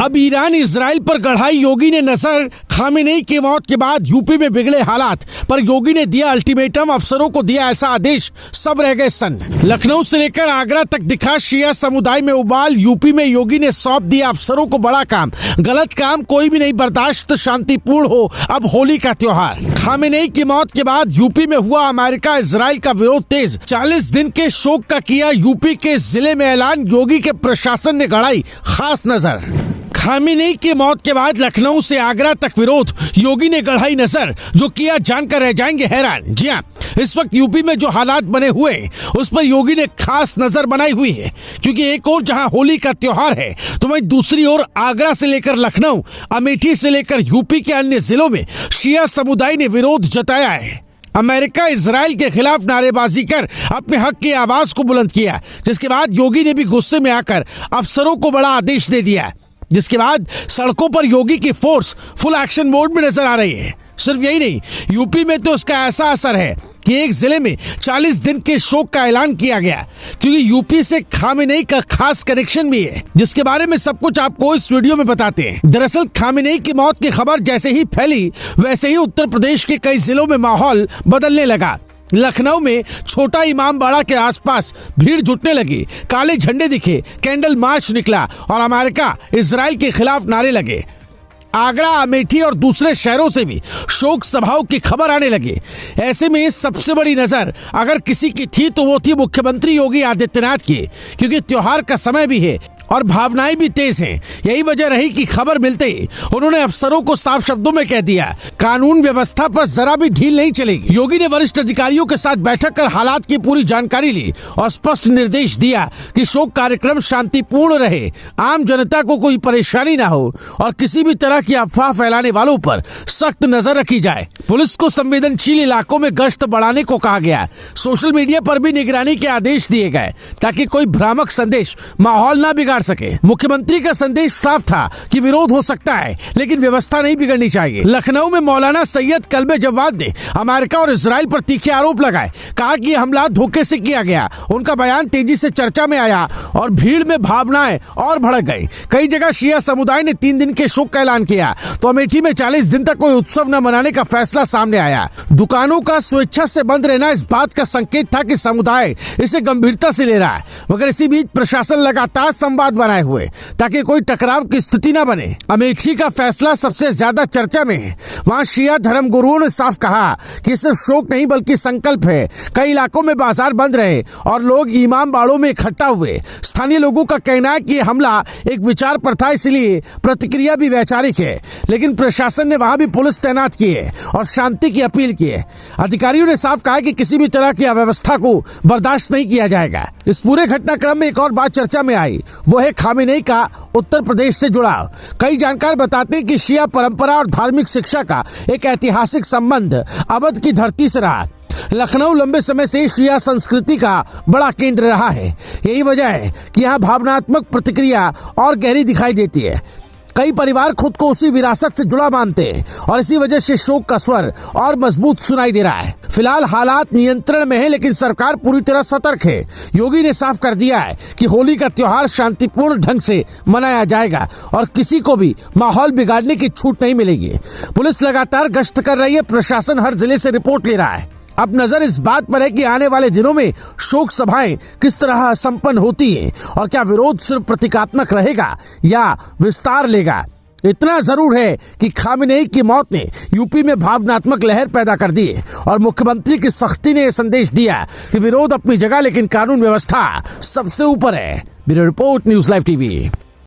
अब Iran Israel पर गढ़ाई योगी ने नजर। खामेनेई की मौत के बाद यूपी में बिगड़े हालात, पर योगी ने दिया अल्टीमेटम, अफसरों को दिया ऐसा आदेश, सब रह गए सन्न। लखनऊ से लेकर आगरा तक दिखा शिया समुदाय में उबाल। यूपी में योगी ने सौंप दिया अफसरों को बड़ा काम, गलत काम कोई भी नहीं बर्दाश्त, शांतिपूर्ण हो अब होली का त्योहार। खामेनेई की मौत के बाद यूपी में हुआ अमेरिका इजराइल का विरोध तेज। 40 दिन के शोक का किया यूपी के जिले में ऐलान, योगी के प्रशासन ने गढ़ाई खास नजर। खामेनेई की मौत के बाद लखनऊ से आगरा तक विरोध, योगी ने गढ़ाई नजर, जो किया जानकर रह जाएंगे हैरान। जी हाँ, इस वक्त यूपी में जो हालात बने हुए उस पर योगी ने खास नजर बनाई हुई है, क्योंकि एक और जहां होली का त्योहार है तो वहीं दूसरी ओर आगरा से लेकर लखनऊ, अमेठी से लेकर यूपी के अन्य जिलों में शिया समुदाय ने विरोध जताया है। अमेरिका इजराइल के खिलाफ नारेबाजी कर अपने हक की आवाज को बुलंद किया, जिसके बाद योगी ने भी गुस्से में आकर अफसरों को बड़ा आदेश दे दिया, जिसके बाद सड़कों पर योगी की फोर्स फुल एक्शन मोड में नजर आ रही है। सिर्फ यही नहीं, यूपी में तो इसका ऐसा असर है कि एक जिले में 40 दिन के शोक का ऐलान किया गया, क्योंकि यूपी से खामेनेई का खास कनेक्शन भी है, जिसके बारे में सब कुछ आपको इस वीडियो में बताते हैं। दरअसल खामेनेई की मौत की खबर जैसे ही फैली, वैसे ही उत्तर प्रदेश के कई जिलों में माहौल बदलने लगा। लखनऊ में छोटा इमामबाड़ा के आसपास भीड़ जुटने लगी, काले झंडे दिखे, कैंडल मार्च निकला और अमेरिका इजराइल के खिलाफ नारे लगे। आगरा, अमेठी और दूसरे शहरों से भी शोक सभाओं की खबर आने लगी। ऐसे में सबसे बड़ी नजर अगर किसी की थी तो वो थी मुख्यमंत्री योगी आदित्यनाथ की, क्योंकि त्योहार का समय भी है और भावनाएं भी तेज हैं। यही वजह रही कि खबर मिलते ही उन्होंने अफसरों को साफ शब्दों में कह दिया, कानून व्यवस्था पर जरा भी ढील नहीं चलेगी। योगी ने वरिष्ठ अधिकारियों के साथ बैठक कर हालात की पूरी जानकारी ली और स्पष्ट निर्देश दिया कि शोक कार्यक्रम शांतिपूर्ण रहे, आम जनता को कोई परेशानी न हो और किसी भी तरह की अफवाह फैलाने वालों पर सख्त नजर रखी जाए। पुलिस को संवेदनशील इलाकों में गश्त बढ़ाने को कहा गया। सोशल मीडिया पर भी निगरानी के आदेश दिए गए, ताकि कोई भ्रामक संदेश माहौल न बिगाड़ सके। मुख्यमंत्री का संदेश साफ था कि विरोध हो सकता है, लेकिन व्यवस्था नहीं बिगड़नी चाहिए। लखनऊ में मौलाना सैयद कल्बे जवाद ने अमेरिका और इजराइल पर तीखे आरोप लगाए, कहा कि हमला धोखे से किया गया। उनका बयान तेजी से चर्चा में आया और भीड़ में भावनाएं और भड़क गई। कई जगह शिया समुदाय ने 3 दिन के शोक का ऐलान किया, तो अमेठी में 40 दिन तक कोई उत्सव न मनाने का फैसला सामने आया। दुकानों का स्वेच्छा से बंद रहना इस बात का संकेत था कि समुदाय इसे गंभीरता से ले रहा है, मगर इसी बीच प्रशासन लगातार संवाद बनाए हुए ताकि कोई टकराव की स्थिति न बने। अमेठी का फैसला सबसे ज्यादा चर्चा में है। वहां शिया धर्म गुरुओं ने साफ कहा कि सिर्फ शोक नहीं बल्कि संकल्प है। कई इलाकों में बाजार बंद रहे और लोग इमाम बाड़ों में इकट्ठा हुए। स्थानीय लोगों का कहना है कि हमला एक विचार पर था, इसलिए प्रतिक्रिया भी वैचारिक है, लेकिन प्रशासन ने वहां भी पुलिस तैनात की है और शांति की अपील की है। अधिकारियों ने साफ कहा कि किसी भी तरह की अव्यवस्था को बर्दाश्त नहीं किया जाएगा। इस पूरे घटनाक्रम में एक और बात चर्चा में आई, वो है खामेनेई का उत्तर प्रदेश से जुड़ाव। कई जानकार बताते हैं कि शिया परंपरा और धार्मिक शिक्षा का एक ऐतिहासिक संबंध अवध की धरती से रहा। लखनऊ लंबे समय से शिया संस्कृति का बड़ा केंद्र रहा है। यही वजह है कि यहाँ भावनात्मक प्रतिक्रिया और गहरी दिखाई देती है। कई परिवार खुद को उसी विरासत से जुड़ा मानते हैं और इसी वजह से शोक का स्वर और मजबूत सुनाई दे रहा है। फिलहाल हालात नियंत्रण में है, लेकिन सरकार पूरी तरह सतर्क है। योगी ने साफ कर दिया है कि होली का त्योहार शांतिपूर्ण ढंग से मनाया जाएगा और किसी को भी माहौल बिगाड़ने की छूट नहीं मिलेगी। पुलिस लगातार गश्त कर रही है, प्रशासन हर जिले से रिपोर्ट ले रहा है। अब नजर इस बात पर है कि आने वाले दिनों में शोक सभाएं किस तरह संपन्न होती हैं और क्या विरोध सिर्फ प्रतीकात्मक रहेगा या विस्तार लेगा। इतना जरूर है कि खामेनेई की मौत ने यूपी में भावनात्मक लहर पैदा कर दी है और मुख्यमंत्री की सख्ती ने यह संदेश दिया कि विरोध अपनी जगह, लेकिन कानून व्यवस्था सबसे ऊपर है। Bureau report, news live TV.